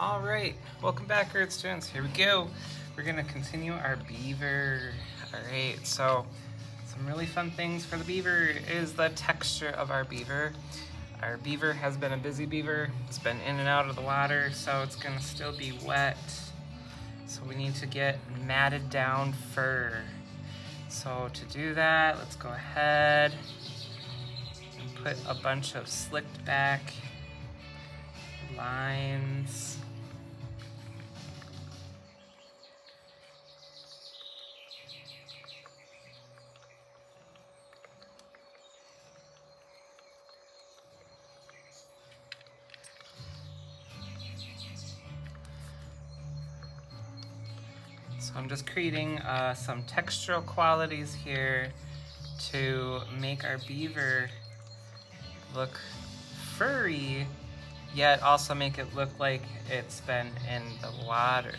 All right, welcome back, Earth students. Here we go. We're gonna continue our beaver. All right, so some really fun things for the beaver is the texture of our beaver. Our beaver has been a busy beaver. It's been in and out of the water, so it's gonna still be wet. So we need to get matted down fur. So to do that, let's go ahead and put a bunch of slicked back lines. So I'm just creating some textural qualities here to make our beaver look furry, yet also make it look like it's been in the water.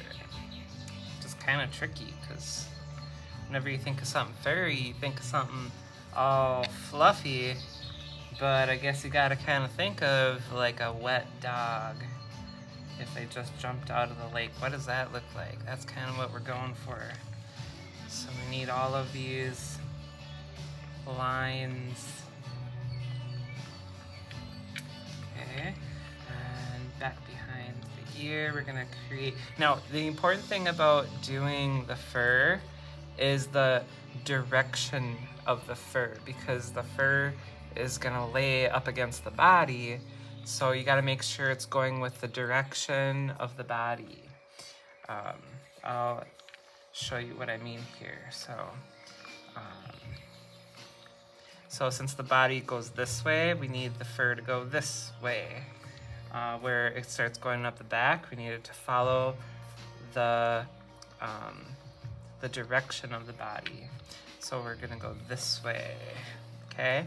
Just kind of tricky, because whenever you think of something furry, you think of something all fluffy, but I guess you gotta kind of think of like a wet dog. If they just jumped out of the lake, what does that look like? That's kind of what we're going for. So we need all of these lines. Okay, and back behind the ear, we're gonna create. Now, the important thing about doing the fur is the direction of the fur, because the fur is gonna lay up against the body. So you got to make sure it's going with the direction of the body. I'll show you what I mean here. So since the body goes this way, we need the fur to go this way. Where it starts going up the back, we need it to follow the direction of the body. So we're gonna go this way, okay?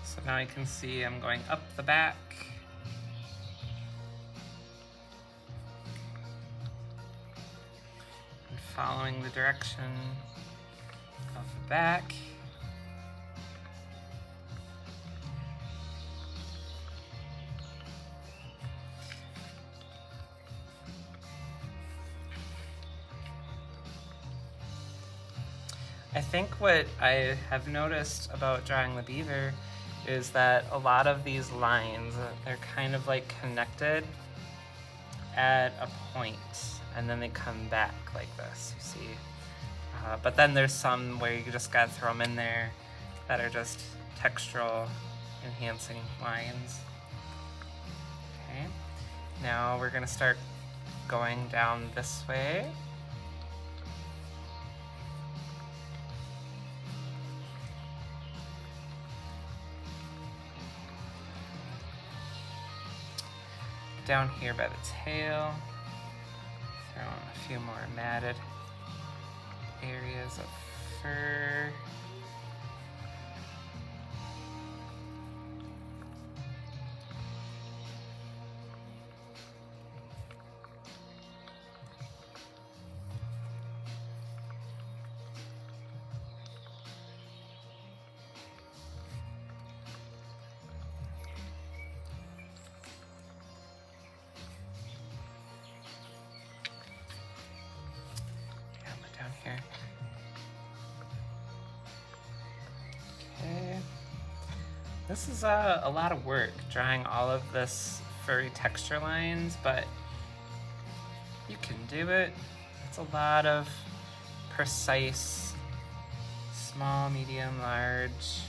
So now you can see I'm going up the back. And following the direction of the back. I think what I have noticed about drawing the beaver is that a lot of these lines, they're kind of like connected at a point, and then they come back like this, you see. But then there's some where you just gotta throw them in there that are just textural enhancing lines. Okay, now we're gonna start going down this way. Down here by the tail, throw in a few more matted areas of fur. Here. Okay. This is a lot of work, drawing all of this furry texture lines, but you can do it. It's a lot of precise, small, medium, large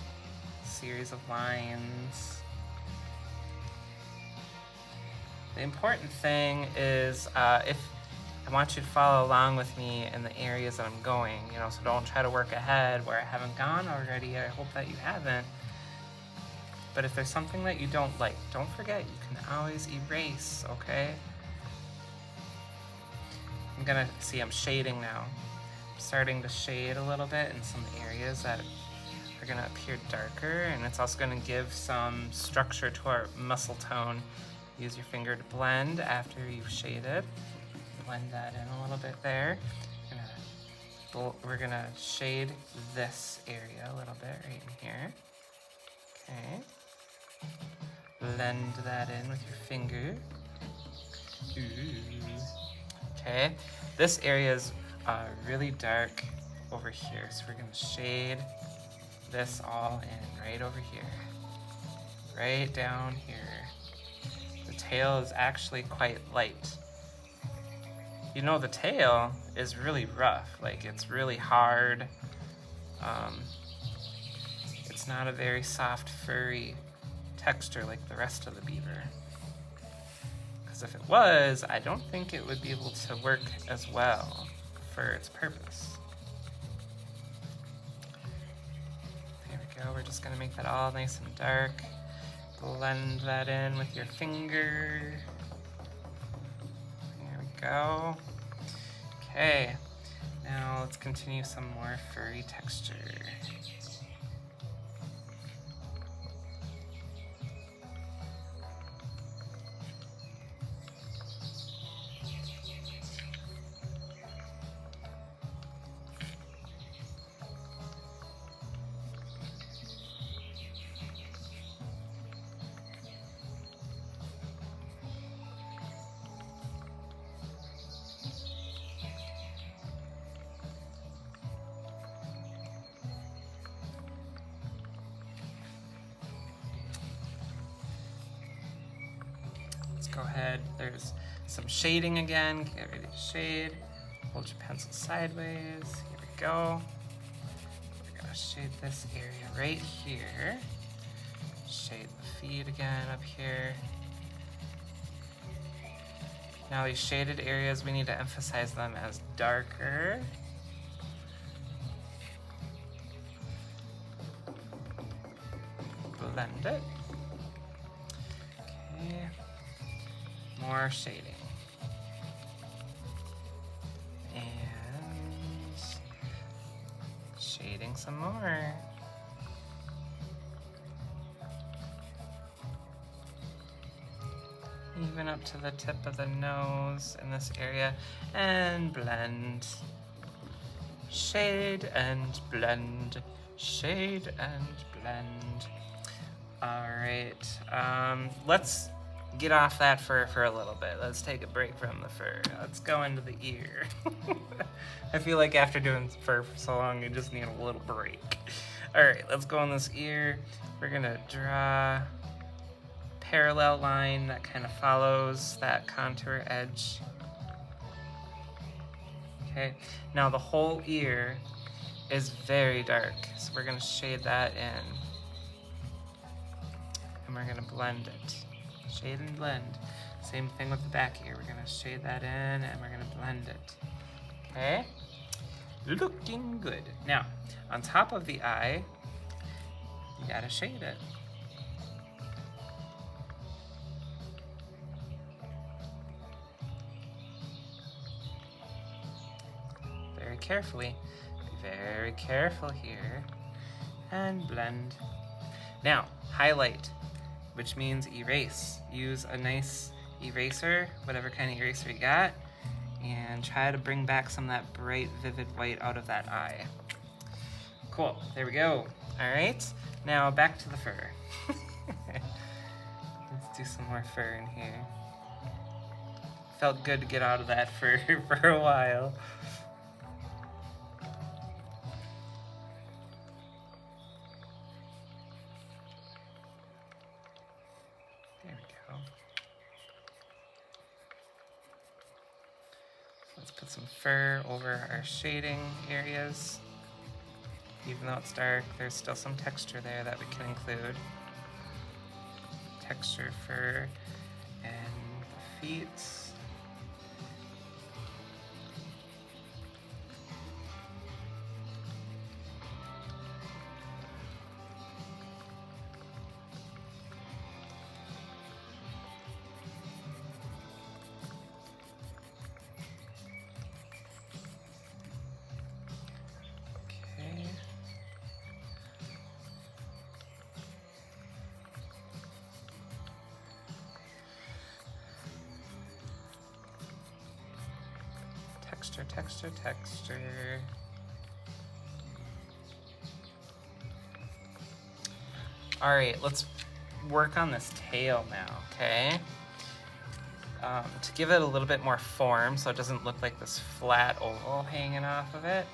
series of lines. The important thing is if I want you to follow along with me in the areas that I'm going, you know, so don't try to work ahead where I haven't gone already. I hope that you haven't. But if there's something that you don't like, don't forget, you can always erase, okay? I'm gonna see, I'm shading now. I'm starting to shade a little bit in some areas that are gonna appear darker, and it's also gonna give some structure to our muscle tone. Use your finger to blend after you've shaded. Blend that in a little bit there. We're gonna shade this area a little bit right in here. Okay. Blend that in with your finger. Ooh. Okay. This area is really dark over here, so we're gonna shade this all in right over here. Right down here. The tail is actually quite light. You know, the tail is really rough, like it's really hard. It's not a very soft, furry texture like the rest of the beaver. Because if it was, I don't think it would be able to work as well for its purpose. There we go, we're just gonna make that all nice and dark. Blend that in with your finger. There we go. Okay, now let's continue some more furry texture. Go ahead, there's some shading again. Get ready to shade. Hold your pencil sideways. Here we go. We're gonna shade this area right here. Shade the feet again up here. Now these shaded areas, we need to emphasize them as darker. Blend it. Okay. More shading. And shading some more. Even up to the tip of the nose in this area. And blend. Shade and blend. Shade and blend. All right, let's get off that fur for a little bit. Let's take a break from the fur. Let's go into the ear. I feel like after doing fur for so long, you just need a little break. All right, let's go on this ear. We're gonna draw parallel line that kind of follows that contour edge. Okay, now the whole ear is very dark, so we're gonna shade that in. And we're gonna blend it. Shade and blend. Same thing with the back ear. We're gonna shade that in and we're gonna blend it. Okay? Looking good. Now, on top of the eye, you gotta shade it. Very carefully. Be very careful here. And blend. Now, highlight, which means erase. Use a nice eraser, whatever kind of eraser you got, and try to bring back some of that bright, vivid white out of that eye. Cool, there we go. All right, now back to the fur. Let's do some more fur in here. Felt good to get out of that fur for a while. Let's put some fur over our shading areas. Even though it's dark, there's still some texture there that we can include. Texture, fur, and the feet. Texture, texture, texture. All right, let's work on this tail now, okay? To give it a little bit more form so it doesn't look like this flat oval hanging off of it,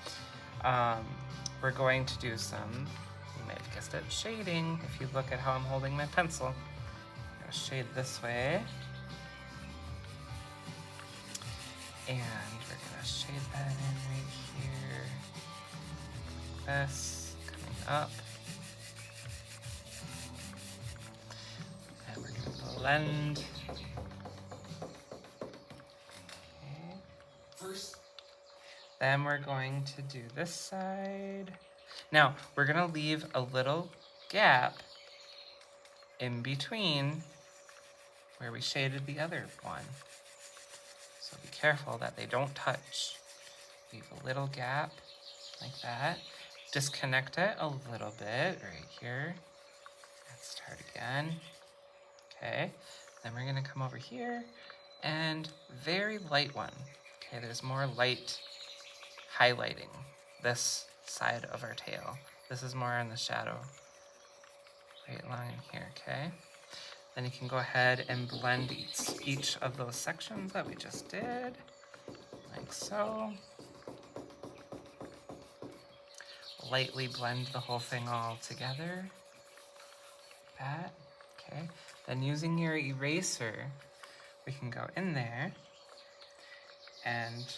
we're going to do some, you might have guessed it, shading. If you look at how I'm holding my pencil, I'm gonna shade this way. And we're gonna shade that in right here. This, coming up. And we're gonna blend. Then we're going to do this side. Now, we're gonna leave a little gap in between where we shaded the other one. So be careful that they don't touch. Leave a little gap like that. Disconnect it a little bit right here. Let's start again. Okay, then we're gonna come over here and very light one. Okay, there's more light highlighting this side of our tail. This is more in the shadow. Right line here, okay? Then you can go ahead and blend each of those sections that we just did, like so. Lightly blend the whole thing all together, like that, okay? Then using your eraser, we can go in there and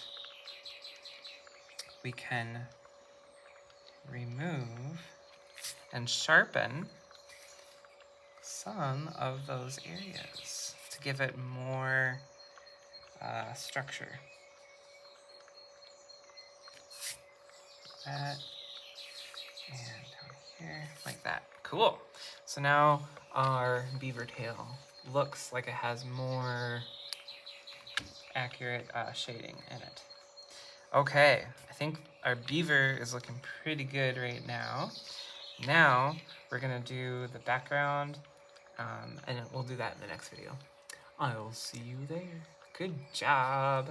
we can remove and sharpen some of those areas to give it more structure. That, and down here, like that. Cool. So now our beaver tail looks like it has more accurate shading in it. Okay, I think our beaver is looking pretty good right now. Now we're gonna do the background, and we'll do that in the next video. I will see you there. Good job.